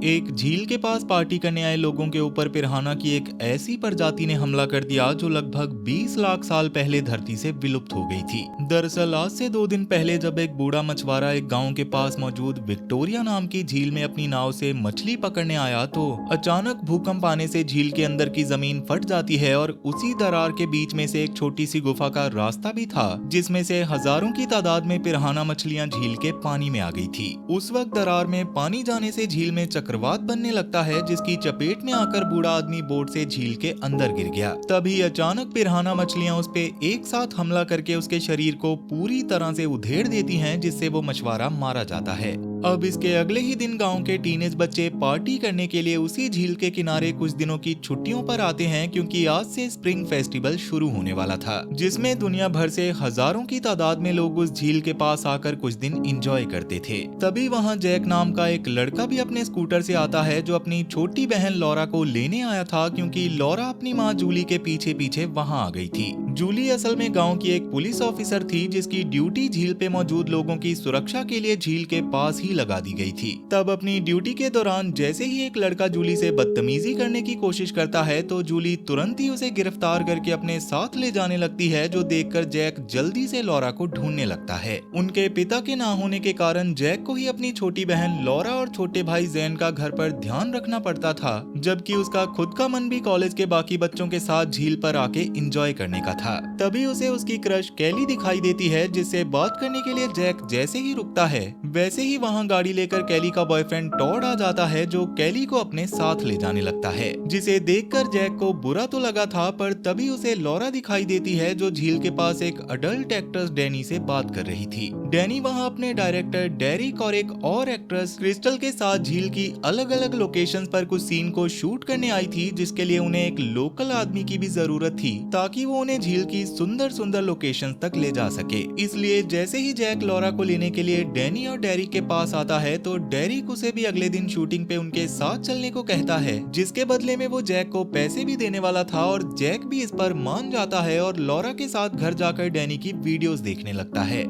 एक झील के पास पार्टी करने आए लोगों के ऊपर पिरान्हा की एक ऐसी प्रजाति ने हमला कर दिया जो लगभग 20 लाख साल पहले धरती से विलुप्त हो गई थी। दरअसल आज से 2 दिन पहले जब एक बूढ़ा मछुआरा एक गांव के पास मौजूद विक्टोरिया नाम की झील में अपनी नाव से मछली पकड़ने आया तो अचानक भूकंप आने से झील के अंदर की जमीन फट जाती है और उसी दरार के बीच में से एक छोटी सी गुफा का रास्ता भी था जिसमें से हजारों की तादाद में पिरान्हा मछलियां झील के पानी में आ गई थी। उस वक्त दरार में पानी जाने से झील में चक्रवात बनने लगता है जिसकी चपेट में आकर बूढ़ा आदमी बोट से झील के अंदर गिर गया। तभी अचानक पिरान्हा मछलियां उस पे एक साथ हमला करके उसके शरीर को पूरी तरह से उधेड़ देती हैं जिससे वो मछुआरा मारा जाता है। अब इसके अगले ही दिन गांव के टीनेज बच्चे पार्टी करने के लिए उसी झील के किनारे कुछ दिनों की छुट्टियों पर आते हैं क्योंकि आज से स्प्रिंग फेस्टिवल शुरू होने वाला था जिसमें दुनिया भर से हजारों की तादाद में लोग उस झील के पास आकर कुछ दिन एंजॉय करते थे। तभी वहां जैक नाम का एक लड़का भी अपने स्कूटर से आता है जो अपनी छोटी बहन लॉरा को लेने आया था क्योंकि लॉरा अपनी माँ जूली के पीछे पीछे वहां आ गई थी। जूली असल में गांव की एक पुलिस ऑफिसर थी जिसकी ड्यूटी झील पे मौजूद लोगों की सुरक्षा के लिए झील के पास ही लगा दी गई थी। तब अपनी ड्यूटी के दौरान जैसे ही एक लड़का जूली से बदतमीजी करने की कोशिश करता है तो जूली तुरंत ही उसे गिरफ्तार करके अपने साथ ले जाने लगती है जो देखकर जैक जल्दी से लॉरा को ढूंढने लगता है। उनके पिता के ना होने के कारण जैक को ही अपनी छोटी बहन लॉरा और छोटे भाई जैन का घर पर ध्यान रखना पड़ता था जबकि उसका खुद का मन भी कॉलेज के बाकी बच्चों के साथ झील पर आके एंजॉय करने का था। तभी उसे उसकी क्रश कैली दिखाई देती है जिससे बात करने के लिए जैक जैसे ही रुकता है वैसे ही वहां गाड़ी लेकर कैली का बॉयफ्रेंड टॉड आ जाता है जो कैली को अपने साथ ले जाने लगता है जिसे देखकर जैक को बुरा तो लगा था पर तभी उसे लॉरा दिखाई देती है जो झील के पास एक अडल्ट एक्ट्रेस डैनी से बात कर रही थी। डैनी वहां अपने डायरेक्टर डेरिक और एक और एक्ट्रेस क्रिस्टल के साथ झील की अलग अलग लोकेशंस पर कुछ सीन को शूट करने आई थी जिसके लिए उन्हें एक लोकल आदमी की भी जरूरत थी ताकि वो उन्हें झील की सुंदर सुंदर लोकेशंस तक ले जा सके। इसलिए जैसे ही जैक लॉरा को लेने के लिए डैनी और डेरिक के पास आता है तो डेरिक उसे भी अगले दिन शूटिंग पे उनके साथ चलने को कहता है जिसके बदले में वो जैक को पैसे भी देने वाला था और जैक भी इस पर मान जाता है और लॉरा के साथ घर जाकर डैनी की वीडियोस देखने लगता है।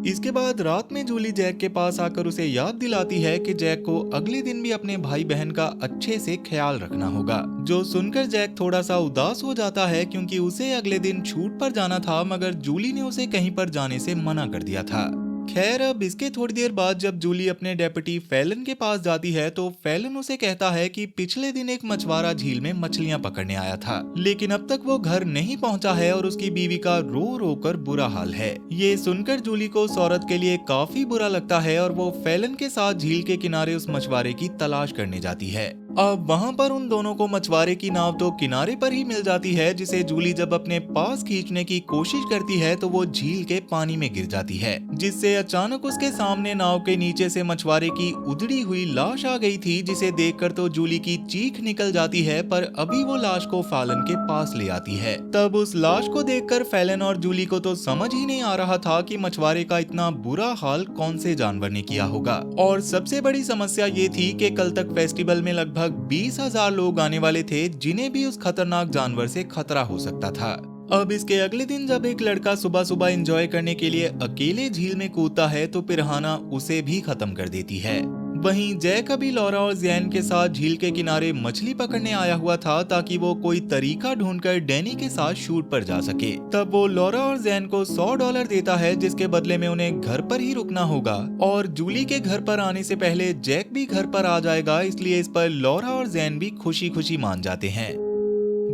इसके बाद रात में जूली जैक के पास आकर उसे याद दिलाती है कि जैक को अगले दिन भी अपने भाई बहन का अच्छे से ख्याल रखना होगा। जो सुनकर जैक थोड़ा सा उदास हो जाता है क्योंकि उसे अगले दिन शूट पर जाना था मगर जूली ने उसे कहीं पर जाने से मना कर दिया था। खैर अब इसके थोड़ी देर बाद जब जूली अपने डेप्यूटी फैलन के पास जाती है तो फैलन उसे कहता है कि पिछले दिन एक मछुआरा झील में मछलियां पकड़ने आया था लेकिन अब तक वो घर नहीं पहुंचा है और उसकी बीवी का रो रो कर बुरा हाल है। ये सुनकर जूली को उस औरत के लिए काफी बुरा लगता है और वो फैलन के साथ झील के किनारे उस मछुआरे की तलाश करने जाती है। अब वहां पर उन दोनों को मछुआरे की नाव तो किनारे पर ही मिल जाती है जिसे जूली जब अपने पास खींचने की कोशिश करती है तो वो झील के पानी में गिर जाती है जिससे अचानक उसके सामने नाव के नीचे से मछुआरे की उधड़ी हुई लाश आ गई थी जिसे देखकर तो जूली की चीख निकल जाती है पर अभी वो लाश को फैलन के पास ले आती है। तब उस लाश को देखकर फैलन और जूली को तो समझ ही नहीं आ रहा था कि मछुआरे का इतना बुरा हाल कौन से जानवर ने किया होगा। और सबसे बड़ी समस्या ये थी कि कल तक फेस्टिवल में लगभग 20,000 लोग आने वाले थे जिन्हें भी उस खतरनाक जानवर से खतरा हो सकता था। अब इसके अगले दिन जब एक लड़का सुबह सुबह एंजॉय करने के लिए अकेले झील में कूदता है तो पिरान्हा उसे भी खत्म कर देती है। वहीं जैक अभी लॉरा और जैन के साथ झील के किनारे मछली पकड़ने आया हुआ था ताकि वो कोई तरीका ढूंढकर डैनी के साथ शूट पर जा सके। तब वो लॉरा और जैन को $100 देता है जिसके बदले में उन्हें घर पर ही रुकना होगा और जूली के घर पर आने से पहले जैक भी घर पर आ जाएगा इसलिए इस पर लॉरा और जैन भी खुशी खुशी मान जाते हैं।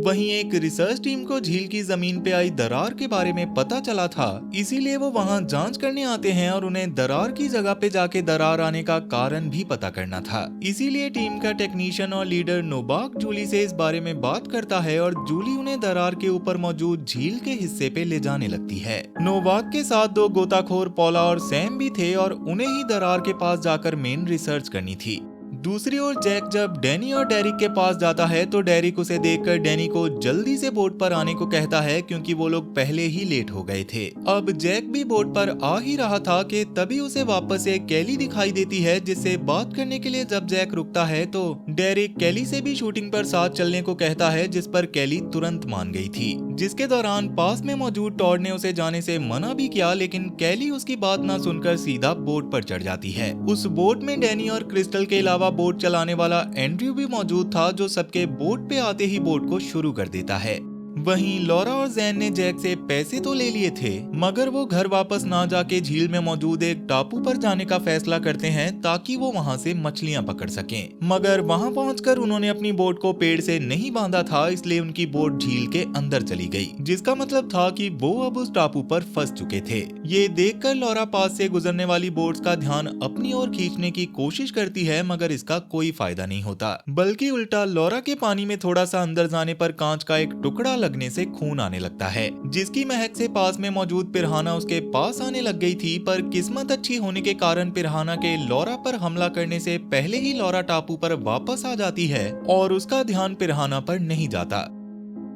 वहीं एक रिसर्च टीम को झील की जमीन पे आई दरार के बारे में पता चला था इसीलिए वो वहां जांच करने आते हैं और उन्हें दरार की जगह पे जाके दरार आने का कारण भी पता करना था। इसीलिए टीम का टेक्नीशियन और लीडर नोबाक जूली से इस बारे में बात करता है और जूली उन्हें दरार के ऊपर मौजूद झील के हिस्से पे ले जाने लगती है। नोबाक के साथ 2 गोताखोर पॉला और सैम भी थे और उन्हें ही दरार के पास जाकर मेन रिसर्च करनी थी। दूसरी ओर जैक जब डैनी और डेरिक के पास जाता है तो डेरिक उसे देखकर डैनी को जल्दी से बोट पर आने को कहता है क्योंकि वो लोग पहले ही लेट हो गए थे। अब जैक भी बोट पर आ ही रहा था कि तभी उसे वापस एक कैली दिखाई देती है जिससे बात करने के लिए जब जैक रुकता है तो डेरिक कैली से भी शूटिंग पर साथ चलने को कहता है जिस पर कैली तुरंत मान गई थी। जिसके दौरान पास में मौजूद टॉड ने उसे जाने से मना भी किया लेकिन कैली उसकी बात ना सुनकर सीधा बोट पर चढ़ जाती है। उस बोट में डैनी और क्रिस्टल के अलावा अलावा बोट चलाने वाला एंड्रयू भी मौजूद था, जो सबके बोट पे आते ही बोट को शुरू कर देता है। वहीं लॉरा और जैन ने जैक से पैसे तो ले लिए थे, मगर वो घर वापस ना जाके झील में मौजूद एक टापू पर जाने का फैसला करते हैं ताकि वो वहां से मछलियां पकड़ सकें। मगर वहां पहुंचकर उन्होंने अपनी बोट को पेड़ से नहीं बांधा था, इसलिए उनकी बोट झील के अंदर चली गई, जिसका मतलब था कि वो अब उस टापू पर फंस चुके थे। ये देखकर लॉरा पास से गुजरने वाली बोट्स का ध्यान अपनी ओर खींचने की कोशिश करती है, मगर इसका कोई फायदा नहीं होता, बल्कि उल्टा लॉरा के पानी में थोड़ा सा अंदर जाने पर कांच का एक टुकड़ा लगने से खून आने लगता है, जिसकी महक से पास में मौजूद पिरहाना उसके पास आने लग गई थी। पर किस्मत अच्छी होने के कारण पिरहाना के लॉरा पर हमला करने से पहले ही लॉरा टापू पर वापस आ जाती है और उसका ध्यान पिरहाना पर नहीं जाता।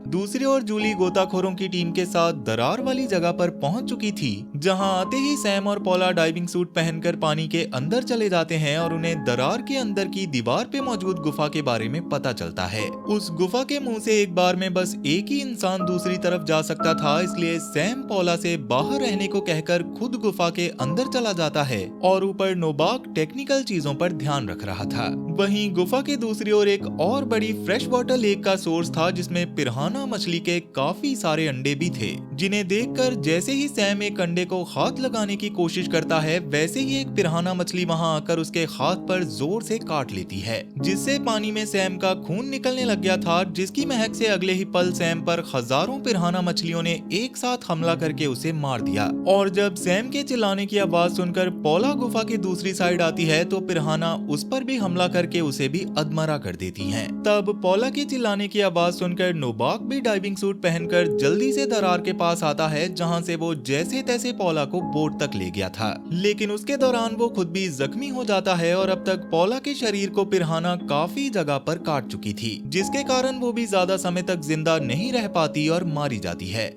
दूसरी ओर जूली गोताखोरों की टीम के साथ दरार वाली जगह पर पहुंच चुकी थी, जहां आते ही सैम और पॉला डाइविंग सूट पहनकर पानी के अंदर चले जाते हैं और उन्हें दरार के अंदर की दीवार पे मौजूद गुफा के बारे में पता चलता है। उस गुफा के मुंह से एक बार में बस एक ही इंसान दूसरी तरफ जा सकता था, इसलिए सैम पॉला से बाहर रहने को कहकर खुद गुफा के अंदर चला जाता है और ऊपर नोबाक टेक्निकल चीजों पर ध्यान रख रहा था। वहीं गुफा के दूसरी ओर एक और बड़ी फ्रेश वाटर लेक का सोर्स था, जिसमें पिरहाना मछली के काफी सारे अंडे भी थे, जिन्हें देखकर जैसे ही सैम एक अंडे को हाथ लगाने की कोशिश करता है, वैसे ही एक पिरहाना मछली वहां आकर उसके हाथ पर जोर से काट लेती है, जिससे पानी में सैम का खून निकलने लग गया था, जिसकी महक से अगले ही पल सैम पर हजारों पिरहाना मछलियों ने एक साथ हमला करके उसे मार दिया। और जब सैम के चिल्लाने की आवाज सुनकर पॉला गुफा की दूसरी साइड आती है, तो पिरहाना उस पर भी हमला करके उसे भी अधमरा कर देती हैं। तब पॉला के चिल्लाने की आवाज सुनकर नोबाक भी डाइविंग सूट पहनकर जल्दी से दरार के पास आता है, जहां से वो जैसे तैसे पॉला को बोट तक ले गया था। लेकिन उसके दौरान वो खुद भी जख्मी हो जाता है और अब तक पॉला के शरीर को पिरहाना काफी जगह पर काट चुकी थी, जिसके कारण वो भी ज्यादा समय तक जिंदा नहीं रह पाती और मारी जाती है।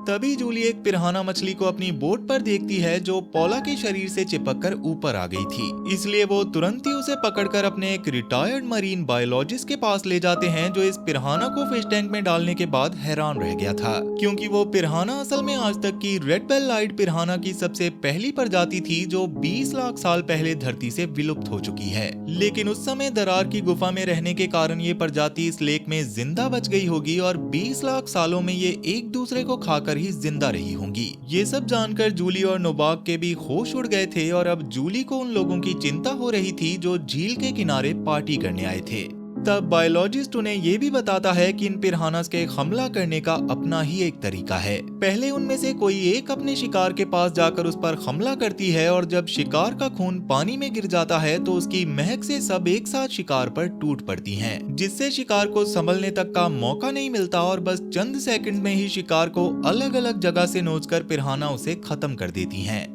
तभी जूली एक पिरहाना मछली को अपनी बोट पर देखती है, जो पॉला के शरीर से चिपककर ऊपर आ गई थी, इसलिए वो तुरंत ही उसे पकड़कर अपने एक रिटायर्ड मरीन बायोलॉजिस्ट के पास ले जाते हैं, जो इस पिरहाना को फिश टैंक में डालने के बाद हैरान रह गया था, क्योंकि वो पिरहाना असल में आज तक की रेड बेल लाइट पिरहाना की सबसे पहली प्रजाति थी, जो 20 लाख साल पहले धरती से विलुप्त हो चुकी है। लेकिन उस समय दरार की गुफा में रहने के कारण ये प्रजाति इस लेक में जिंदा बच गई होगी और 20 लाख सालों में ये एक दूसरे को खाकर ही जिंदा रही होंगी। ये सब जानकर जूली और नोबाक के भी होश उड़ गए थे और अब जूली को उन लोगों की चिंता हो रही थी जो झील के किनारे पार्टी करने आए थे। तब बायोलॉजिस्ट उन्हें ये भी बताता है कि इन पिरहानास के हमला करने का अपना ही एक तरीका है। पहले उनमें से कोई एक अपने शिकार के पास जाकर उस पर हमला करती है और जब शिकार का खून पानी में गिर जाता है तो उसकी महक से सब एक साथ शिकार पर टूट पड़ती हैं, जिससे शिकार को संभलने तक का मौका नहीं मिलता और बस चंद सेकंड में ही शिकार को अलग अलग जगह से नोचकर पिरहाना उसे खत्म कर देती हैं।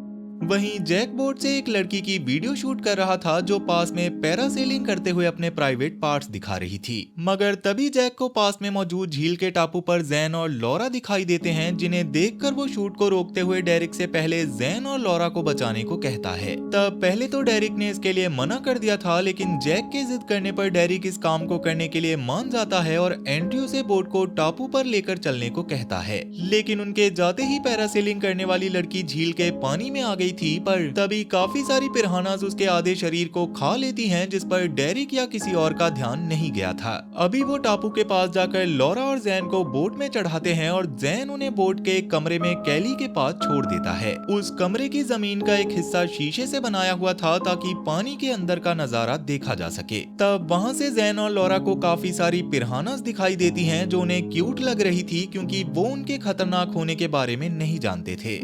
वहीं जैक बोट से एक लड़की की वीडियो शूट कर रहा था, जो पास में पैरासेलिंग करते हुए अपने प्राइवेट पार्ट्स दिखा रही थी। मगर तभी जैक को पास में मौजूद झील के टापू पर जैन और लॉरा दिखाई देते हैं, जिन्हें देखकर वो शूट को रोकते हुए डेरिक से पहले जैन और लॉरा को बचाने को कहता है। तब पहले तो डेरिक ने इसके लिए मना कर दिया था, लेकिन जैक के जिद करने पर डेरिक इस काम को करने के लिए मान जाता है और एंड्रयू से बोट को टापू पर लेकर चलने को कहता है। लेकिन उनके जाते ही पैरासेलिंग करने वाली लड़की झील के पानी में आ गई थी, पर तभी काफी सारी पिरहानास उसके आधे शरीर को खा लेती हैं, जिस पर डेरिक या किसी और का ध्यान नहीं गया था। अभी वो टापू के पास जाकर लॉरा और जैन को बोट में चढ़ाते हैं और जैन उन्हें बोट के एक कमरे में कैली के पास छोड़ देता है। उस कमरे की जमीन का एक हिस्सा शीशे से बनाया हुआ था ताकि पानी के अंदर का नजारा देखा जा सके। तब वहाँ से जैन और लॉरा को काफी सारी पिरहानास दिखाई देती हैं, जो उन्हें क्यूट लग रही थी, क्योंकि वो उनके खतरनाक होने के बारे में नहीं जानते थे।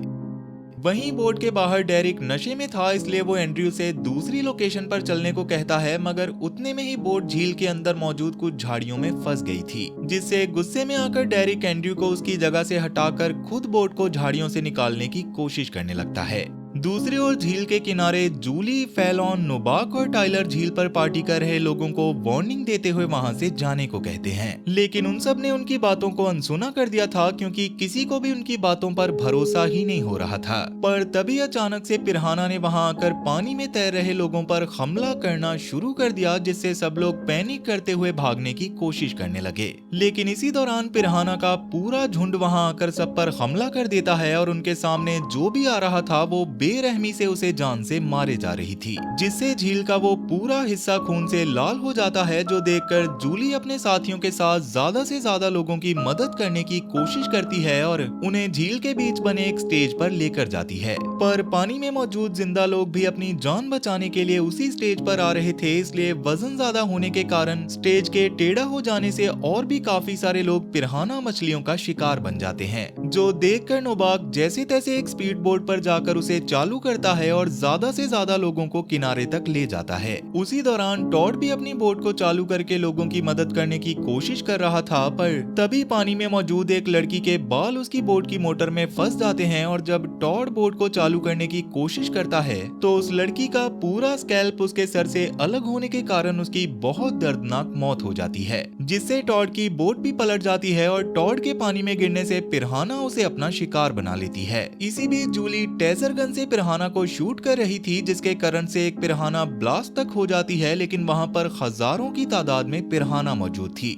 वहीं बोट के बाहर डेरिक नशे में था, इसलिए वो एंड्रयू से दूसरी लोकेशन पर चलने को कहता है, मगर उतने में ही बोट झील के अंदर मौजूद कुछ झाड़ियों में फंस गई थी, जिससे गुस्से में आकर डेरिक एंड्रयू को उसकी जगह से हटाकर खुद बोट को झाड़ियों से निकालने की कोशिश करने लगता है। दूसरी ओर झील के किनारे जूली, फैलॉन, नोबाक और टाइलर झील पर पार्टी कर रहे लोगों को वार्निंग देते हुए वहां से जाने को कहते हैं, लेकिन उन सब ने उनकी बातों को अनसुना कर दिया था, क्योंकि किसी को भी उनकी बातों पर भरोसा ही नहीं हो रहा था। पर तभी अचानक से पिरहाना ने वहां आकर पानी में तैर रहे लोगों पर हमला करना शुरू कर दिया, जिससे सब लोग पैनिक करते हुए भागने की कोशिश करने लगे। लेकिन इसी दौरान पिरहाना का पूरा झुंड वहां आकर सब पर हमला कर देता है और उनके सामने जो भी आ रहा था वो बेरहमी से उसे जान से मारे जा रही थी, जिससे झील का वो पूरा हिस्सा खून से लाल हो जाता है, जो देखकर जूली अपने साथियों के साथ ज्यादा से ज्यादा लोगों की मदद करने की कोशिश करती है और उन्हें झील के बीच बने एक स्टेज पर लेकर जाती है। पर पानी में मौजूद जिंदा लोग भी अपनी जान बचाने के लिए उसी स्टेज पर आ रहे थे, इसलिए वजन ज्यादा होने के कारण स्टेज के टेढ़ा हो जाने से और भी काफी सारे लोग पिरान्हा मछलियों का शिकार बन जाते हैं, जो देखकर नोबाक जैसे तैसे एक स्पीड बोट पर जाकर उसे चालू करता है और ज्यादा से ज्यादा लोगों को किनारे तक ले जाता है। उसी दौरान टॉड भी अपनी बोट को चालू करके लोगों की मदद करने की कोशिश कर रहा था, पर तभी पानी में मौजूद एक लड़की के बाल उसकी बोट की मोटर में फंस जाते हैं और जब टॉड बोट को चालू करने की कोशिश करता है तो उस लड़की का पूरा स्कैल्प उसके सर से अलग होने के कारण उसकी बहुत दर्दनाक मौत हो जाती है, जिससे टॉड की बोट भी पलट जाती है और टॉड के पानी में गिरने से पिरान्हा उसे अपना शिकार बना लेती है। इसी बीच जूली टेजर गन से पिरान्हा को शूट कर रही थी, जिसके करंट से एक पिरान्हा ब्लास्ट तक हो जाती है, लेकिन वहां पर हजारों की तादाद में पिरान्हा मौजूद थी।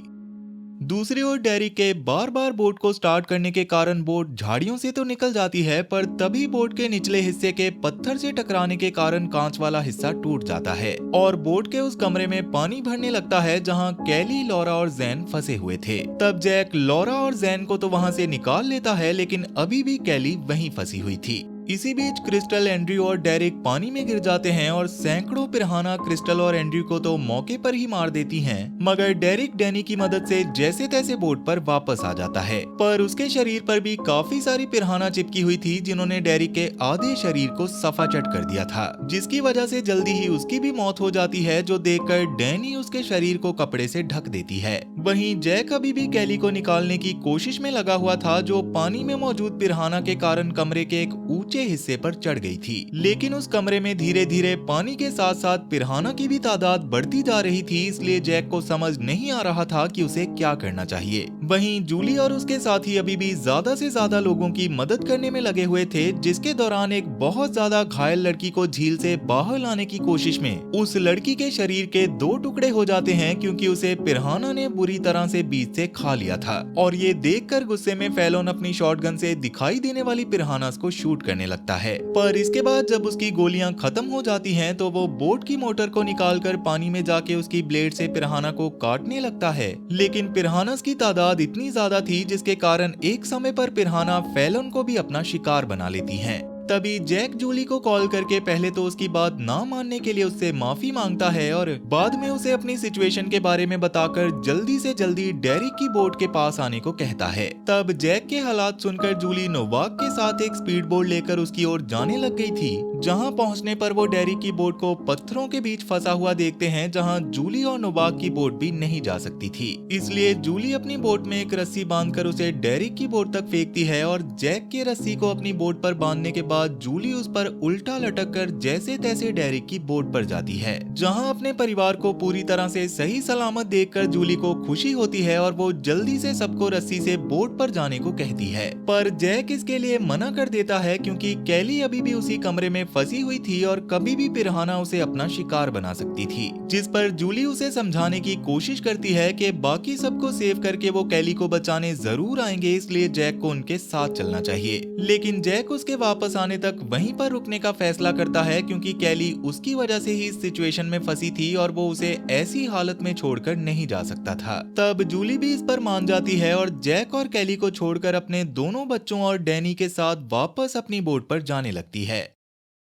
दूसरी ओर डेरिक के बार बार बोट को स्टार्ट करने के कारण बोट झाड़ियों से तो निकल जाती है, पर तभी बोट के निचले हिस्से के पत्थर से टकराने के कारण कांच वाला हिस्सा टूट जाता है और बोट के उस कमरे में पानी भरने लगता है जहां कैली, लॉरा और जैन फंसे हुए थे। तब जैक लॉरा और जैन को तो वहां से निकाल लेता है, लेकिन अभी भी कैली वहीं फंसी हुई थी। इसी बीच क्रिस्टल, एंड्रयू और डेरिक पानी में गिर जाते हैं और सैकड़ों पिरान्हा क्रिस्टल और एंड्रयू को तो मौके पर ही मार देती हैं, मगर डेरिक डैनी की मदद से जैसे तैसे बोट पर वापस आ जाता है। पर उसके शरीर पर भी काफी सारी पिरान्हा चिपकी हुई थी, जिन्होंने डेरिक के आधे शरीर को सफाचट कर दिया था, जिसकी वजह से जल्दी ही उसकी भी मौत हो जाती है, जो देखकर डैनी उसके शरीर को कपड़े से ढक देती है। वहीं जैक अभी भी कैली को निकालने की कोशिश में लगा हुआ था, जो पानी में मौजूद पिरान्हा के कारण कमरे के एक ऊंचे हिस्से पर चढ़ गई थी, लेकिन उस कमरे में धीरे धीरे पानी के साथ साथ पिरान्हा की भी तादाद बढ़ती जा रही थी, इसलिए जैक को समझ नहीं आ रहा था कि उसे क्या करना चाहिए। वहीं जूली और उसके साथी अभी भी ज्यादा से ज्यादा लोगों की मदद करने में लगे हुए थे, जिसके दौरान एक बहुत ज्यादा घायल लड़की को झील से बाहर लाने की कोशिश में उस लड़की के शरीर के 2 टुकड़े हो जाते हैं, क्योंकि उसे पिरान्हा ने बुरी तरह से बीच से खा लिया था। और ये देखकर गुस्से में फैलोन अपनी शॉटगन से दिखाई देने वाली पिरान्हास को शूट करने लगता है। पर इसके बाद जब उसकी गोलियां खत्म हो जाती हैं, तो वो बोट की मोटर को निकालकर पानी में जाके उसकी ब्लेड से पिरान्हा को काटने लगता है, लेकिन पिरान्हास की तादाद इतनी ज्यादा थी जिसके कारण एक समय पर पिरान्हा फैलोन को भी अपना शिकार बना लेती हैं। तभी जैक जूली को कॉल करके पहले तो उसकी बात ना मानने के लिए उससे माफी मांगता है और बाद में उसे अपनी सिचुएशन के बारे में बताकर जल्दी से जल्दी डेरिक की बोट के पास आने को कहता है। तब जैक के हालात सुनकर जूली नोवाक के साथ एक स्पीड बोट लेकर उसकी ओर जाने लग गई थी, जहां पहुंचने पर वो डेरिक की बोट को पत्थरों के बीच फंसा हुआ देखते हैं, जहां जूली और नोवाक की बोट भी नहीं जा सकती थी। इसलिए जूली अपनी बोट में एक रस्सी बांधकर उसे डेरिक की बोट तक फेंकती है और जैक के रस्सी को अपनी बोट पर बांधने के बाद जूली उस पर उल्टा लटक कर जैसे तैसे डेरिक की बोट पर जाती है, जहां अपने परिवार को पूरी तरह से सही सलामत देखकर जूली को खुशी होती है और वो जल्दी से सबको रस्सी से बोट पर जाने को कहती है। पर जैक इसके लिए मना कर देता है, क्योंकि कैली अभी भी उसी कमरे में फंसी हुई थी और कभी भी पिरान्हा उसे अपना शिकार बना सकती थी, जिस पर जूली उसे समझाने की कोशिश करती है कि बाकी सबको सेव करके वो कैली को बचाने जरूर आएंगे, इसलिए जैक को उनके साथ चलना चाहिए। लेकिन जैक उसके वापस आने तक वहीं पर रुकने का फैसला करता है, क्योंकि कैली उसकी वजह से ही इस सिचुएशन में फंसी थी और वो उसे ऐसी हालत में छोड़कर नहीं जा सकता था। तब जूली भी इस पर मान जाती है और जैक और कैली को छोड़कर अपने दोनों बच्चों और डैनी के साथ वापस अपनी बोट पर जाने लगती है।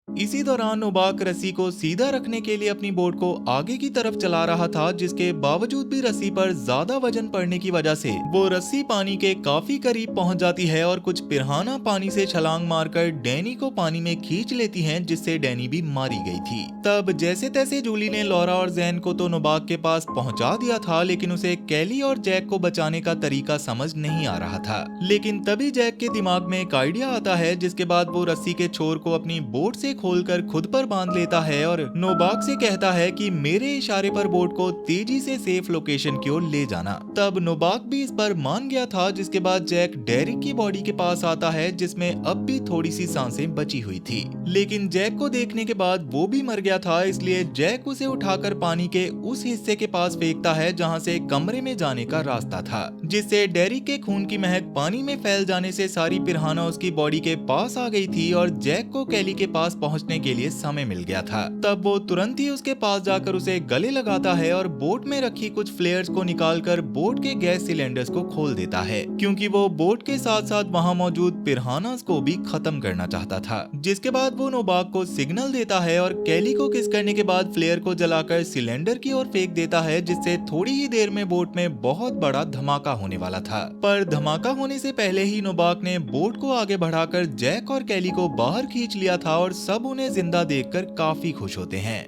इसी दौरान नोबाक रस्सी को सीधा रखने के लिए अपनी बोट को आगे की तरफ चला रहा था, जिसके बावजूद भी रस्सी पर ज्यादा वजन पड़ने की वजह से वो रस्सी पानी के काफी करीब पहुंच जाती है और कुछ पिरान्हा पानी से छलांग मारकर डैनी को पानी में खींच लेती हैं, जिससे डैनी भी मारी गई थी। तब जैसे तैसे जूली ने लॉरा और जैन को तो नोबाक के पास पहुंचा दिया था, लेकिन उसे कैली और जैक को बचाने का तरीका समझ नहीं आ रहा था। लेकिन तभी जैक के दिमाग में एक आइडिया आता है, जिसके बाद वो रस्सी के छोर को अपनी बोट से खोलकर खुद पर बांध लेता है और नोबाक से कहता है कि मेरे इशारे पर बोट को तेजी से सेफ लोकेशन की ओर ले जाना। तब नोबाक भी इस पर मान गया था, जिसके बाद जैक डेरिक की बॉडी के पास आता है जिसमें अब भी थोड़ी सी सांसें बची हुई थी। लेकिन जैक को देखने के बाद वो भी मर गया था, इसलिए जैक उसे उठाकर पानी के उस हिस्से के पास फेंकता है जहां से कमरे में जाने का रास्ता था, जिससे डेरिक के खून की महक पानी में फैल जाने से सारी पिरान्हा उसकी बॉडी के पास आ गई थी और जैक को कैली के पास पहुंचने के लिए समय मिल गया था। तब वो तुरंत ही उसके पास जाकर उसे गले लगाता है और बोट में रखी कुछ फ्लेयर्स को निकालकर बोट के गैस सिलेंडर्स को खोल देता है, क्योंकि वो बोट के साथ साथ वहां मौजूद पिरान्हास को भी खत्म करना चाहता था। जिसके बाद वो नोबाक को सिग्नल देता है और कैली को किस करने के बाद फ्लेयर को जलाकर सिलेंडर की ओर फेंक देता है, जिससे थोड़ी ही देर में बोट में बहुत बड़ा धमाका होने वाला था। पर धमाका होने से पहले ही नोबाक ने बोट को आगे बढ़ाकर जैक और कैली को बाहर खींच लिया था और सब उन्हें जिंदा देखकर काफी खुश होते हैं।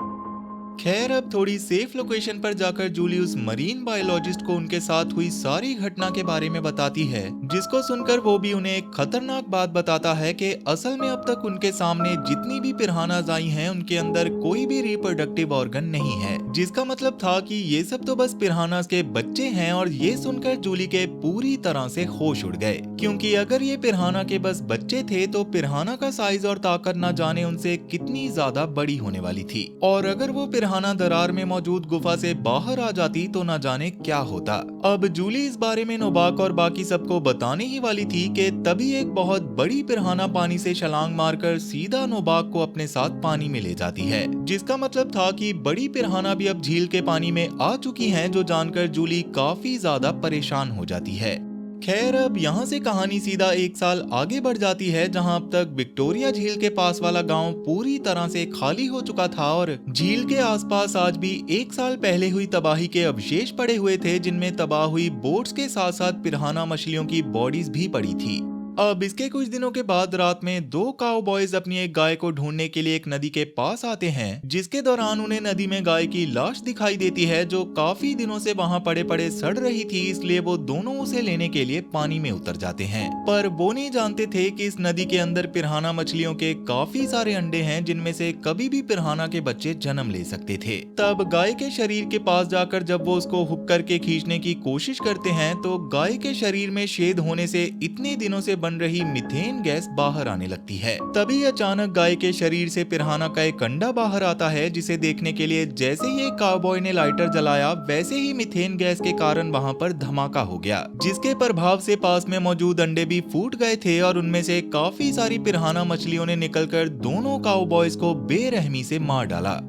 खैर, अब थोड़ी सेफ लोकेशन पर जाकर जूली उस मरीन बायोलॉजिस्ट को उनके साथ हुई सारी घटना के बारे में बताती है, जिसको सुनकर वो भी उन्हें एक खतरनाक बात बताता है कि असल में अब तक उनके सामने जितनी भी पिरान्हास आई हैं उनके अंदर कोई भी रिप्रोडक्टिव ऑर्गन नहीं है, जिसका मतलब था कि ये सब तो बस पिरान्हास के बच्चे हैं। और ये सुनकर जूली के पूरी तरह से होश उड़ गए, क्योंकि अगर ये पिरान्हा के बस बच्चे थे तो पिरान्हा का साइज और ताकत न जाने उनसे कितनी ज्यादा बड़ी होने वाली थी, और अगर वो पिरान्हा दरार में मौजूद गुफा से बाहर आ जाती तो न जाने क्या होता। अब जूली इस बारे में नोबाक और बाकी सबको बताने ही वाली थी कि तभी एक बहुत बड़ी पिरान्हा पानी से छलांग मारकर सीधा नोबाक को अपने साथ पानी में ले जाती है, जिसका मतलब था कि बड़ी पिरान्हा भी अब झील के पानी में आ चुकी हैं, जो जानकर जूली काफी ज्यादा परेशान हो जाती है। खैर, अब यहाँ से कहानी सीधा 1 साल आगे बढ़ जाती है, जहाँ अब तक विक्टोरिया झील के पास वाला गांव पूरी तरह से खाली हो चुका था और झील के आसपास आज भी 1 साल पहले हुई तबाही के अवशेष पड़े हुए थे, जिनमें तबाह हुई बोट्स के साथ साथ पिरान्हा मछलियों की बॉडीज भी पड़ी थी। अब इसके कुछ दिनों के बाद रात में 2 काउबॉयज अपनी एक गाय को ढूंढने के लिए एक नदी के पास आते हैं, जिसके दौरान उन्हें नदी में गाय की लाश दिखाई देती है, जो काफी दिनों से वहां पड़े पड़े सड़ रही थी। इसलिए वो दोनों उसे लेने के लिए पानी में उतर जाते हैं, पर वो नहीं जानते थे कि इस नदी के अंदर पिरान्हा मछलियों के काफी सारे अंडे हैं, जिनमें से कभी भी पिरान्हा के बच्चे जन्म ले सकते थे। तब गाय के शरीर के पास जाकर जब वो उसको हुक करके खींचने की कोशिश करते हैं तो गाय के शरीर में छेद होने से इतने दिनों से बन रही मीथेन गैस बाहर आने लगती है। तभी अचानक गाय के शरीर से पिरान्हा का एक अंडा बाहर आता है, जिसे देखने के लिए जैसे ही एक काउबॉय ने लाइटर जलाया वैसे ही मीथेन गैस के कारण वहां पर धमाका हो गया, जिसके प्रभाव से पास में मौजूद अंडे भी फूट गए थे और उनमें से काफी सारी पिरान्हा मछलियों ने निकलकर दोनों काउबॉयज को बेरहमी से मार डाला।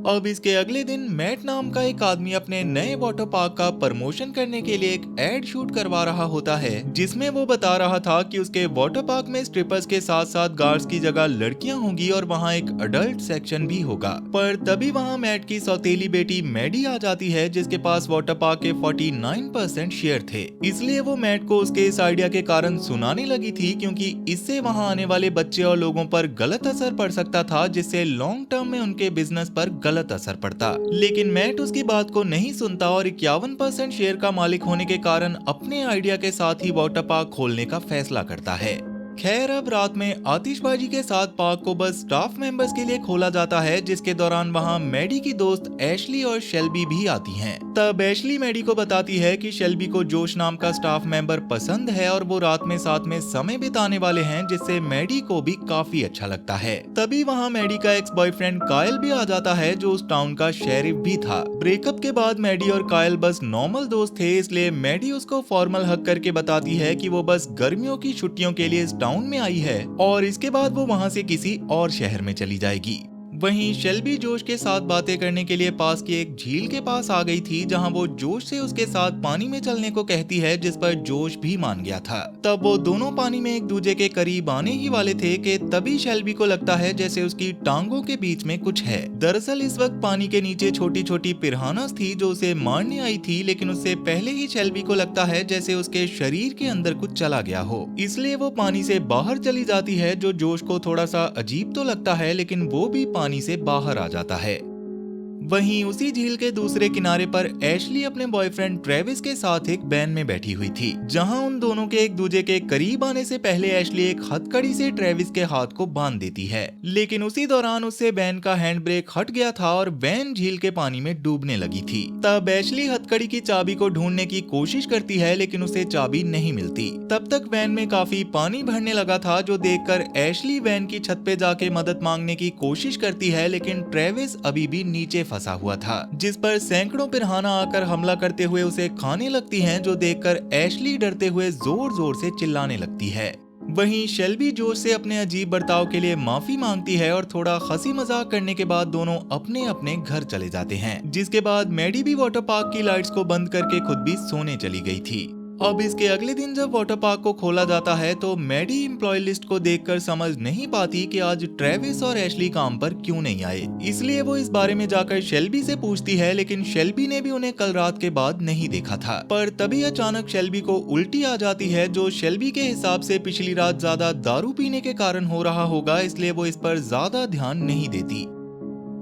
अब इसके अगले दिन मैट नाम का एक आदमी अपने नए वाटर पार्क का प्रमोशन करने के लिए एक एड शूट करवा रहा होता है, जिसमें वो बता रहा था कि उसके वाटर पार्क में स्ट्रिपर्स के साथ साथ गार्ड्स की जगह लड़कियां होंगी और वहां एक अडल्ट सेक्शन भी होगा। पर तभी वहां मैट की सौतेली बेटी मैडी आ जाती है, जिसके पास वाटर पार्क के 49% शेयर थे। इसलिए वो मैट को उसके इस आइडिया के कारण सुनाने लगी थी, क्योंकि इससे वहां आने वाले बच्चे और लोगों पर गलत असर पड़ सकता था, जिससे लॉन्ग टर्म में उनके बिजनेस पर गलत असर पड़ता। लेकिन मैट उसकी बात को नहीं सुनता और 51% शेयर का मालिक होने के कारण अपने आइडिया के साथ ही वाटर पार्क खोलने का फैसला करता है। खैर, अब रात में आतिशबाजी के साथ पार्क को बस स्टाफ मेंबर्स के लिए खोला जाता है, जिसके दौरान वहां मैडी की दोस्त एशली और शेल्बी भी आती हैं। तब एशली मैडी को बताती है कि शेल्बी को जोश नाम का स्टाफ मेंबर पसंद है और वो रात में साथ में समय बिताने वाले हैं, जिससे मैडी को भी काफी अच्छा लगता है। तभी वहां मैडी का एक्स बॉयफ्रेंड कायल भी आ जाता है, जो उस टाउन का शेरिफ भी था। ब्रेकअप के बाद मैडी और कायल बस नॉर्मल दोस्त थे, इसलिए मैडी उसको फॉर्मल हक करके बताती है कि वो बस गर्मियों की छुट्टियों के लिए टाउन में आई है और इसके बाद वो वहां से किसी और शहर में चली जाएगी। वहीं शेल्बी जोश के साथ बातें करने के लिए पास की एक झील के पास आ गई थी, जहां वो जोश से उसके साथ पानी में चलने को कहती है, जिस पर जोश भी मान गया था। तब वो दोनों पानी में एक दूसरे के करीब आने ही वाले थे कि तभी शेल्बी को लगता है जैसे उसकी टांगों के बीच में कुछ है। दरअसल इस वक्त पानी के नीचे छोटी छोटी पिरान्हास थी जो उसे मारने आई थी, लेकिन उससे पहले ही शेल्बी को लगता है जैसे उसके शरीर के अंदर कुछ चला गया हो, इसलिए वो पानी से बाहर चली जाती है, जो जोश को थोड़ा सा अजीब तो लगता है, लेकिन वो भी पानी से बाहर आ जाता है। वहीं उसी झील के दूसरे किनारे पर एशली अपने बॉयफ्रेंड ट्रेविस के साथ एक वैन में बैठी हुई थी, जहां उन दोनों के एक दूसरे के करीब आने से पहले एशली एक हथकड़ी से ट्रेविस के हाथ को बांध देती है। लेकिन उसी दौरान उससे वैन का हैंड ब्रेक हट गया था और वैन झील के पानी में डूबने लगी थी। तब एशली हथकड़ी की चाबी को ढूंढने की कोशिश करती है, लेकिन उसे चाबी नहीं मिलती। तब तक वैन में काफी पानी भरने लगा था, जो देखकर एशली वैन की छत पे जाके मदद मांगने की कोशिश करती है, लेकिन ट्रेविस अभी भी नीचे फंसा हुआ था, जिस पर सैकड़ों पिरान्हा आकर हमला करते हुए उसे खाने लगती हैं, जो देखकर एशली डरते हुए जोर जोर से चिल्लाने लगती है। वहीं शेल्बी जोश से अपने अजीब बर्ताव के लिए माफी मांगती है और थोड़ा हंसी मजाक करने के बाद दोनों अपने अपने घर चले जाते हैं, जिसके बाद मैडी भी वाटर पार्क की लाइट्स को बंद करके खुद भी सोने चली गई थी। अब इसके अगले दिन जब वाटर पार्क को खोला जाता है तो मैडी एम्प्लॉय लिस्ट को देखकर समझ नहीं पाती कि आज ट्रेविस और एशली काम पर क्यों नहीं आए, इसलिए वो इस बारे में जाकर शेल्बी से पूछती है, लेकिन शेल्बी ने भी उन्हें कल रात के बाद नहीं देखा था। पर तभी अचानक शेल्बी को उल्टी आ जाती है, जो शेल्बी के हिसाब से पिछली रात ज्यादा दारू पीने के कारण हो रहा होगा, इसलिए वो इस पर ज्यादा ध्यान नहीं देती।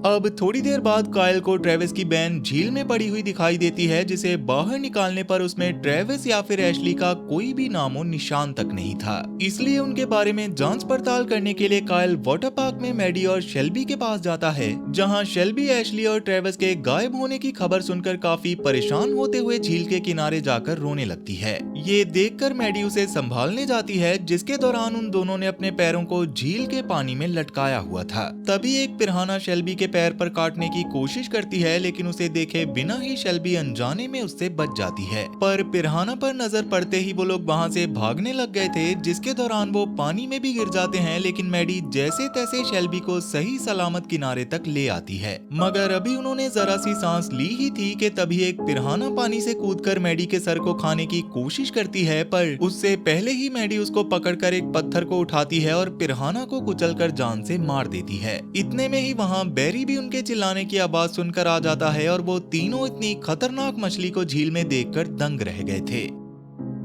अब थोड़ी देर बाद कायल को ट्रेविस की वैन झील में पड़ी हुई दिखाई देती है, जिसे बाहर निकालने पर उसमें ट्रेविस या फिर एशली का कोई भी नामो निशान तक नहीं था। इसलिए उनके बारे में जांच पड़ताल करने के लिए कायल वाटर पार्क में मैडी और शेल्बी के पास जाता है, जहां शेल्बी एशली और ट्रेविस के गायब होने की खबर सुनकर काफी परेशान होते हुए झील के किनारे जाकर रोने लगती है। ये देखकर मैडी उसे संभालने जाती है, जिसके दौरान उन दोनों ने अपने पैरों को झील के पानी में लटकाया हुआ था। तभी एक पिरान्हा शेल्बी के पैर पर काटने की कोशिश करती है, लेकिन उसे देखे बिना ही शेल्बी अनजाने में उससे बच जाती है। पर पिरान्हा पर नजर पड़ते ही वो लोग वहां से भागने लग गए थे, जिसके दौरान वो पानी में भी गिर जाते हैं, लेकिन मैडी जैसे तैसे शेल्बी को सही सलामत किनारे तक ले आती है। मगर अभी उन्होंने जरा सी सांस ली ही थी कि तभी एक पिरान्हा पानी से कूदकर मैडी के सर को खाने की कोशिश करती है, पर उससे पहले ही मैडी उसको पकड़कर एक पत्थर को उठाती है और पिरान्हा को कुचलकर जान से मार देती है। इतने में ही वहां बेरी भी उनके चिल्लाने की आवाज सुनकर आ जाता है और वो तीनों इतनी खतरनाक मछली को झील में देखकर दंग रह गए थे।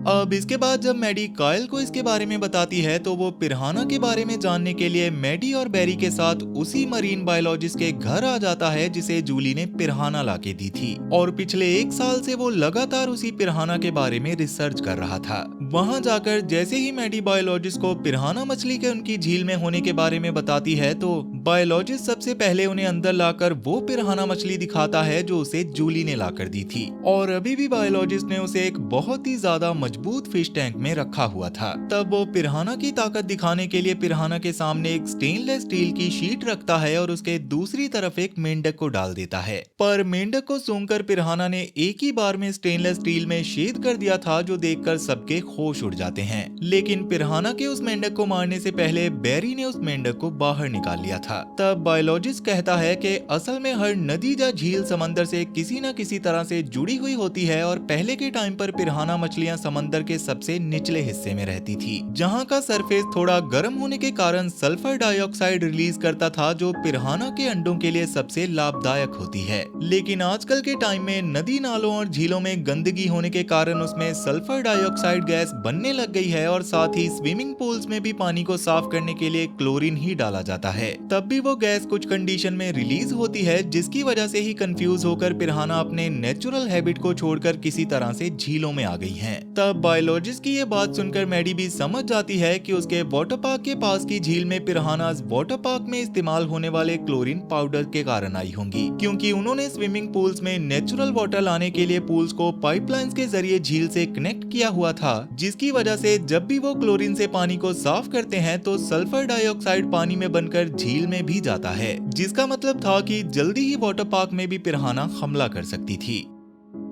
अब इसके बाद जब मैडी कायल को इसके बारे में बताती है तो वो पिरान्हा के बारे में जानने के लिए मैडी और बेरी के साथ उसी मरीन बायोलॉजिस्ट के घर आ जाता है, जिसे जूली ने पिरान्हा लाके दी थी, और पिछले 1 साल से वो लगातार उसी पिरान्हा के बारे में रिसर्च कर रहा था। वहां जाकर जैसे ही मैडी बायोलॉजिस्ट को पिरान्हा मछली के उनकी झील में होने के बारे में बताती है, तो बायोलॉजिस्ट सबसे पहले उन्हें अंदर लाकर वो पिरान्हा मछली दिखाता है जो उसे जूली ने लाकर दी थी, और अभी भी बायोलॉजिस्ट ने उसे एक बहुत ही ज्यादा मजबूत फिश टैंक में रखा हुआ था। तब वो पिरान्हा की ताकत दिखाने के लिए पिरान्हा के सामने एक स्टेनलेस स्टील की शीट रखता है और उसके दूसरी तरफ एक मेंढक को डाल देता है। पर मेंढक को सूंघकर पिरान्हा ने एक ही बार में स्टेनलेस स्टील में छेद कर दिया था, जो देखकर सबके होश उड़ जाते हैं। लेकिन पिरान्हा के उस मेंढक को मारने से पहले बेरी ने उस मेंढक को बाहर निकाल लिया था। तब बायोलॉजिस्ट कहता है कि असल में हर नदी या झील समंदर से किसी न किसी तरह से जुड़ी हुई होती है, और पहले के टाइम पर पिरान्हा मछलियां समंदर के सबसे निचले हिस्से में रहती थी, जहां का सरफेस थोड़ा गर्म होने के कारण सल्फर डाइऑक्साइड रिलीज करता था, जो पिरान्हा के अंडों के लिए सबसे लाभदायक होती है। लेकिन आजकल के टाइम में नदी नालों और झीलों में गंदगी होने के कारण उसमें सल्फर डाइऑक्साइड गैस बनने लग गई है, और साथ ही स्विमिंग पूल्स में भी पानी को साफ करने के लिए क्लोरीन ही डाला जाता है। तब भी वो गैस कुछ कंडीशन में रिलीज होती है, जिसकी वजह से ही कंफ्यूज होकर पिरान्हा अपने नेचुरल हैबिट को छोड़कर किसी तरह से झीलों में आ गई हैं। तब बायोलॉजिस्ट की ये बात सुनकर मैडी भी समझ जाती है कि उसके वाटर पार्क के पास की झील में पिरान्हास वाटर पार्क में इस्तेमाल होने वाले क्लोरीन पाउडर के कारण आई होंगी, क्योंकि उन्होंने स्विमिंग पूल्स में नेचुरल वाटर लाने के लिए पूल्स को पाइपलाइंस के जरिए झील से कनेक्ट किया हुआ था, जिसकी वजह से जब भी वो क्लोरीन से पानी को साफ करते हैं तो सल्फर डाइऑक्साइड पानी में बनकर झील में भी जाता है, जिसका मतलब था कि जल्दी ही वाटर पार्क में भी पिरान्हा हमला कर सकती थी।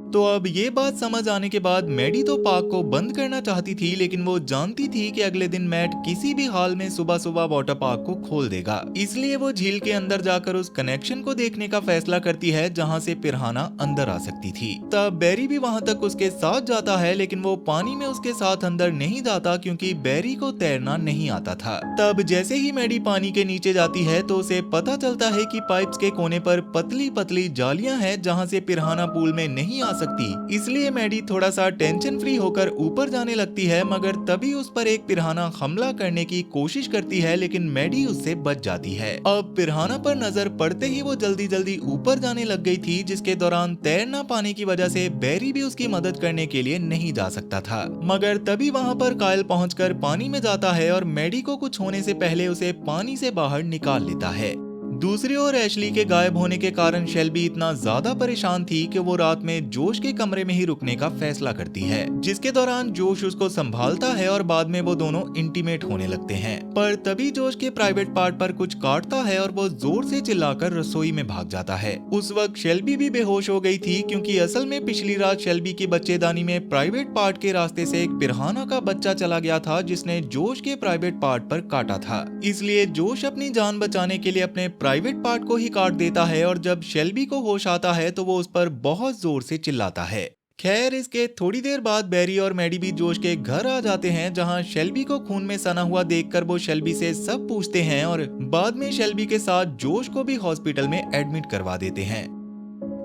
तो अब ये बात समझ आने के बाद मैडी तो पार्क को बंद करना चाहती थी, लेकिन वो जानती थी कि अगले दिन मैट किसी भी हाल में सुबह सुबह वाटर पार्क को खोल देगा, इसलिए वो झील के अंदर जाकर उस कनेक्शन को देखने का फैसला करती है जहां से पिरान्हा अंदर आ सकती थी। तब बेरी भी वहां तक उसके साथ जाता है, लेकिन वो पानी में उसके साथ अंदर नहीं जाता, क्योंकि बेरी को तैरना नहीं आता था। तब जैसे ही मैडी पानी के नीचे जाती है तो उसे पता चलता है कि पाइप्स के कोने पर पतली पतली जालियां हैं, जहां से पिरान्हा पूल में नहीं आ सकती। इसलिए मैडी थोड़ा सा टेंशन फ्री होकर ऊपर जाने लगती है, मगर तभी उस पर एक पिराना हमला करने की कोशिश करती है, लेकिन मैडी उससे बच जाती है। अब पिराना पर नजर पड़ते ही वो जल्दी जल्दी ऊपर जाने लग गई थी, जिसके दौरान तैर ना पाने की वजह से बैरी भी उसकी मदद करने के लिए नहीं जा सकता था। मगर तभी वहाँ पर कायल पहुंचकर पानी में जाता है और मैडी को कुछ होने से पहले उसे पानी से बाहर निकाल लेता है। दूसरी ओर एशली के गायब होने के कारण शेल्बी इतना ज्यादा परेशान थी कि वो रात में जोश के कमरे में ही रुकने का फैसला करती है, जिसके दौरान जोश उसको संभालता है और बाद में वो दोनों इंटीमेट होने लगते हैं। पर तभी जोश के प्राइवेट पार्ट पर कुछ काटता है और वो जोर से चिल्लाकर रसोई में भाग जाता है। उस वक्त शेल्बी भी बेहोश हो गई थी, क्योंकि असल में पिछली रात शेल्बी की बच्चेदानी में प्राइवेट पार्ट के रास्ते से एक पिराना का बच्चा चला गया था, जिसने जोश के प्राइवेट पार्ट पर काटा था। इसलिए जोश अपनी जान बचाने के लिए अपने प्राइवेट पार्ट को ही काट देता है और जब शेल्बी को होश आता है तो वो उस पर बहुत जोर से चिल्लाता है। खैर, इसके थोड़ी देर बाद बैरी और मैडी भी जोश के घर आ जाते हैं, जहां शेल्बी को खून में सना हुआ देखकर वो शेल्बी से सब पूछते हैं और बाद में शेल्बी के साथ जोश को भी हॉस्पिटल में एडमिट करवा देते हैं।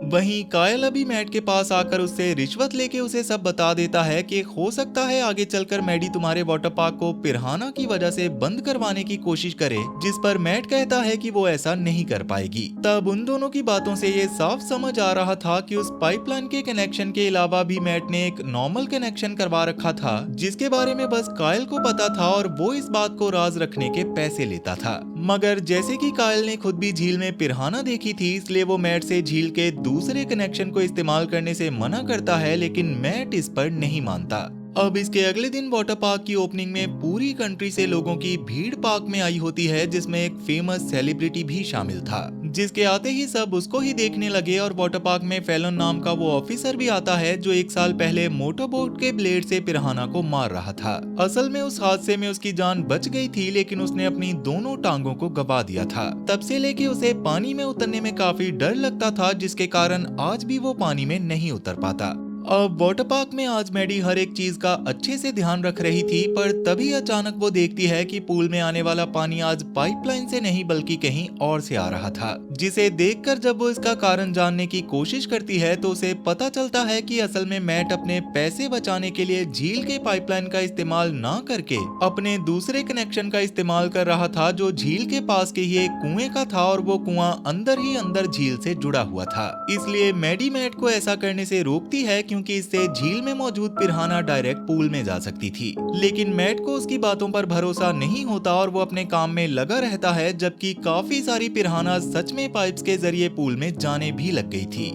वहीं कायल अभी मैट के पास आकर उससे रिश्वत लेके उसे सब बता देता है कि हो सकता है आगे चलकर मैडी तुम्हारे वाटर पार्क को पिराना की वजह से बंद करवाने की कोशिश करे, जिस पर मैट कहता है कि वो ऐसा नहीं कर पाएगी। तब उन दोनों की बातों से ये साफ समझ आ रहा था कि उस पाइपलाइन के कनेक्शन के अलावा भी मैट ने एक नॉर्मल कनेक्शन करवा रखा था, जिसके बारे में बस कायल को पता था और वो इस बात को राज रखने के पैसे लेता था। मगर जैसे कि कायल ने खुद भी झील में पिराना देखी थी, इसलिए वो मैट से झील के दूसरे कनेक्शन को इस्तेमाल करने से मना करता है, लेकिन मैट इस पर नहीं मानता। अब इसके अगले दिन वाटर पार्क की ओपनिंग में पूरी कंट्री से लोगों की भीड़ पार्क में आई होती है, जिसमें एक फेमस सेलिब्रिटी भी शामिल था, जिसके आते ही सब उसको ही देखने लगे और वाटर पार्क में फैलन नाम का वो ऑफिसर भी आता है, जो 1 साल पहले मोटर बोट के ब्लेड से पिराना को मार रहा था। असल में उस हादसे में उसकी जान बच गई थी, लेकिन उसने अपनी दोनों टांगों को गवा दिया था। तब से लेके उसे पानी में उतरने में काफी डर लगता था, जिसके कारण आज भी वो पानी में नहीं उतर पाता। अब वाटर पार्क में आज मैडी हर एक चीज का अच्छे से ध्यान रख रही थी, पर तभी अचानक वो देखती है कि पूल में आने वाला पानी आज पाइपलाइन से नहीं बल्कि कहीं और से आ रहा था, जिसे देखकर जब वो इसका कारण जानने की कोशिश करती है तो उसे पता चलता है कि असल में मैट अपने पैसे बचाने के लिए झील के पाइपलाइन का इस्तेमाल ना करके अपने दूसरे कनेक्शन का इस्तेमाल कर रहा था, जो झील के पास के ही एक कुएं का था और वो कुआं अंदर ही अंदर झील से जुड़ा हुआ था। इसलिए मैडी मैट को ऐसा करने से रोकती है, क्योंकि इससे झील में मौजूद पिराना डायरेक्ट पूल में जा सकती थी। लेकिन मैट को उसकी बातों पर भरोसा नहीं होता और वो अपने काम में लगा रहता है, जबकि काफी सारी पिराना सच में पाइप्स के जरिए पूल में जाने भी लग गई थी।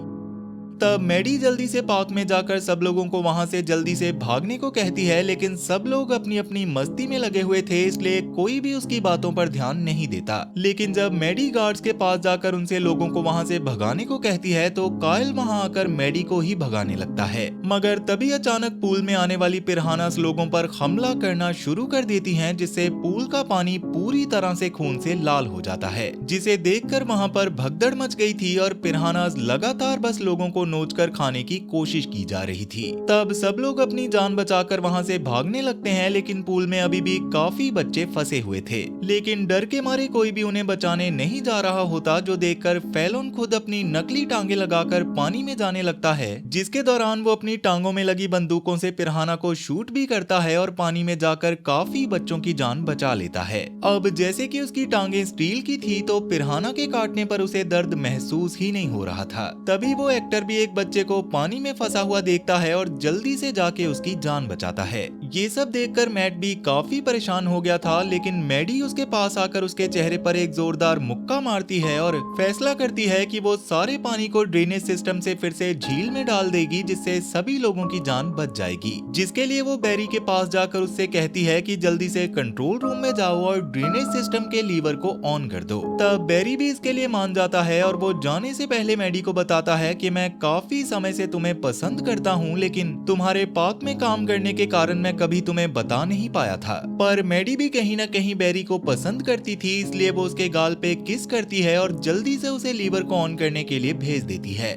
तब मैडी जल्दी से पार्क में जाकर सब लोगों को वहां से जल्दी से भागने को कहती है, लेकिन सब लोग अपनी अपनी मस्ती में लगे हुए थे, इसलिए कोई भी उसकी बातों पर ध्यान नहीं देता। लेकिन जब मैडी गार्ड्स के पास जाकर उनसे लोगों को वहां से भगाने को कहती है तो कायल वहां आकर मैडी को ही भगाने लगता है। मगर तभी अचानक पूल में आने वाली पिरानास लोगों पर हमला करना शुरू कर देती हैं, जिससे पूल का पानी पूरी तरह से खून से लाल हो जाता है, जिसे देखकर वहां पर भगदड़ मच गई थी और पिरानास लगातार बस लोगों को नोचकर खाने की कोशिश की जा रही थी। तब सब लोग अपनी जान बचाकर वहां से भागने लगते हैं, लेकिन पूल में अभी भी काफी बच्चे फंसे हुए थे। लेकिन डर के मारे कोई भी उन्हें बचाने नहीं जा रहा होता, जो देखकर फैलोन खुद अपनी नकली टांगे लगाकर पानी में जाने लगता है, जिसके दौरान वो अपनी टांगों में लगी बंदूकों से पिराना को शूट भी करता है और पानी में जाकर काफी बच्चों की जान बचा लेता है। अब जैसे कि उसकी टांगे स्टील की थी, तो पिराना के काटने पर उसे दर्द महसूस ही नहीं हो रहा था। तभी वो एक्टर भी एक बच्चे को पानी में फंसा हुआ देखता है और जल्दी से जाके उसकी जान बचाता है। ये सब देखकर मैट भी काफी परेशान हो गया था, लेकिन मैडी उसके पास आकर उसके चेहरे पर एक जोरदार मुक्का मारती है और फैसला करती है कि वो सारे पानी को ड्रेनेज सिस्टम से फिर से झील में डाल देगी, जिससे सभी लोगों की जान बच जाएगी। जिसके लिए वो बैरी के पास जाकर उससे कहती है कि जल्दी से कंट्रोल रूम में जाओ और ड्रेनेज सिस्टम के लीवर को ऑन कर दो। तब बैरी भी इसके लिए मान जाता है और वो जाने से पहले मैडी को बताता है कि मैं काफी समय से तुम्हें पसंद करता हूँ, लेकिन तुम्हारे पार्क में काम करने के कारण मैं कभी तुम्हें बता नहीं पाया था। पर मैडी भी कहीं न कहीं बैरी को पसंद करती थी, इसलिए वो उसके गाल पे किस करती है और जल्दी से उसे लीवर को ऑन करने के लिए भेज देती है।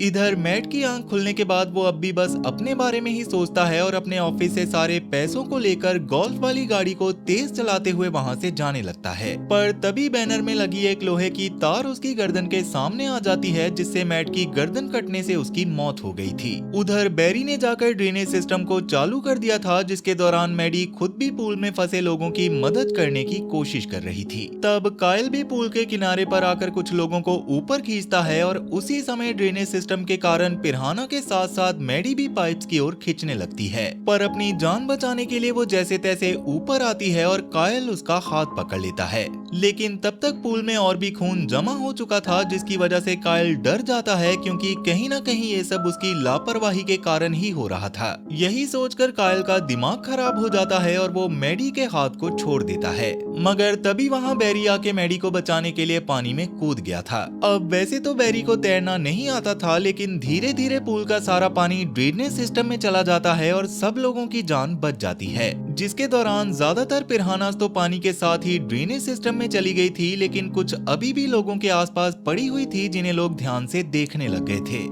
इधर मैट की आंख खुलने के बाद वो अब भी बस अपने बारे में ही सोचता है और अपने ऑफिस से सारे पैसों को लेकर गोल्फ वाली गाड़ी को तेज चलाते हुए वहां से जाने लगता है। पर तभी बैनर में लगी एक लोहे की तार उसकी गर्दन के सामने आ जाती है, जिससे मैट की गर्दन कटने से उसकी मौत हो गई थी। उधर बैरी ने जाकर ड्रेनेज सिस्टम को चालू कर दिया था, जिसके दौरान मैडी खुद भी पूल में फंसे लोगों की मदद करने की कोशिश कर रही थी। तब कायल भी पूल के किनारे पर आकर कुछ लोगों को ऊपर खींचता है और उसी समय ड्रेनेज सिस्टम के कारण पिराना के साथ साथ मैडी भी पाइप्स की ओर खींचने लगती है। पर अपनी जान बचाने के लिए वो जैसे तैसे ऊपर आती है और कायल उसका हाथ पकड़ लेता है, लेकिन तब तक पूल में और भी खून जमा हो चुका था, जिसकी वजह से कायल डर जाता है क्योंकि कहीं ना कहीं ये सब उसकी लापरवाही के कारण ही हो रहा था। यही सोचकर कायल का दिमाग खराब हो जाता है और वो मैडी के हाथ को छोड़ देता है। मगर तभी वहाँ बैरी आके मैडी को बचाने के लिए पानी में कूद गया था। अब वैसे तो बैरी को तैरना नहीं आता था, लेकिन धीरे धीरे पूल का सारा पानी ड्रेनेज सिस्टम में चला जाता है और सब लोगों की जान बच जाती है, जिसके दौरान ज्यादातर पिरानास तो पानी के साथ ही ड्रेनेज सिस्टम में चली गई थी, लेकिन कुछ अभी भी लोगों के आसपास पड़ी हुई थी जिन्हें लोग ध्यान से देखने लग गए थे।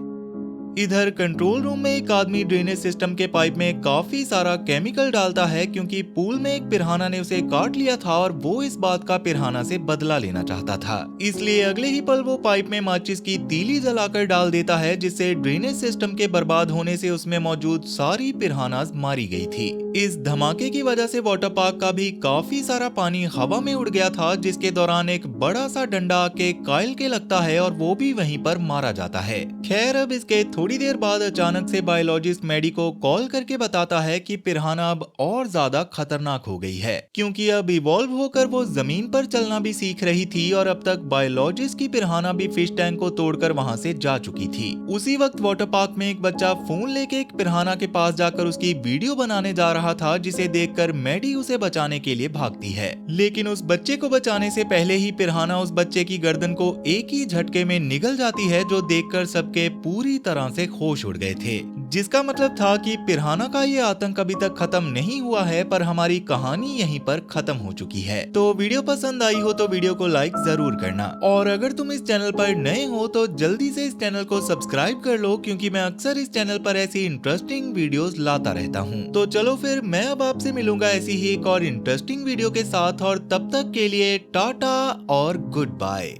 इधर कंट्रोल रूम में एक आदमी ड्रेनेज सिस्टम के पाइप में काफी सारा केमिकल डालता है, क्योंकि पूल में एक पिराना ने उसे काट लिया था और वो इस बात का पिराना से बदला लेना चाहता था। इसलिए अगले ही पल वो पाइप में माचिस की तीली जलाकर डाल देता है, जिससे ड्रेनेज सिस्टम के बर्बाद होने से उसमें मौजूद सारी पिरानास मारी गई थी। इस धमाके की वजह से वाटर पार्क का भी काफी सारा पानी हवा में उड़ गया था, जिसके दौरान एक बड़ा सा डंडा आके कायल के लगता है और वो भी वहीं पर मारा जाता है। खैर अब इसके थोड़ी देर बाद अचानक से बायोलॉजिस्ट मैडी को कॉल करके बताता है कि पिराना अब और ज्यादा खतरनाक हो गई है, क्योंकि अब इवॉल्व होकर वो जमीन पर चलना भी सीख रही थी और अब तक बायोलॉजिस्ट की पिराना भी फिश टैंक को तोड़कर वहां से जा चुकी थी। उसी वक्त वाटर पार्क में एक बच्चा फोन लेके एक पिराना के पास जाकर उसकी वीडियो बनाने जा रहा था, जिसे देखकर मैडी उसे बचाने के लिए भागती है, लेकिन उस बच्चे को बचाने से पहले ही पिराना उस बच्चे की गर्दन को एक ही झटके में निगल जाती है, जो देखकर सबके पूरी तरह से होश उड़ गए थे। जिसका मतलब था कि पिराना का ये आतंक अभी तक खत्म नहीं हुआ है, पर हमारी कहानी यहीं पर खत्म हो चुकी है। तो वीडियो पसंद आई हो तो वीडियो को लाइक जरूर करना, और अगर तुम इस चैनल पर नए हो तो जल्दी से इस चैनल को सब्सक्राइब कर लो, क्योंकि मैं अक्सर इस चैनल पर ऐसी इंटरेस्टिंग वीडियोस लाता रहता हूँ। तो चलो फिर मैं अब आपसे मिलूंगा ऐसी ही एक और इंटरेस्टिंग वीडियो के साथ, और तब तक के लिए टाटा और गुड बाय।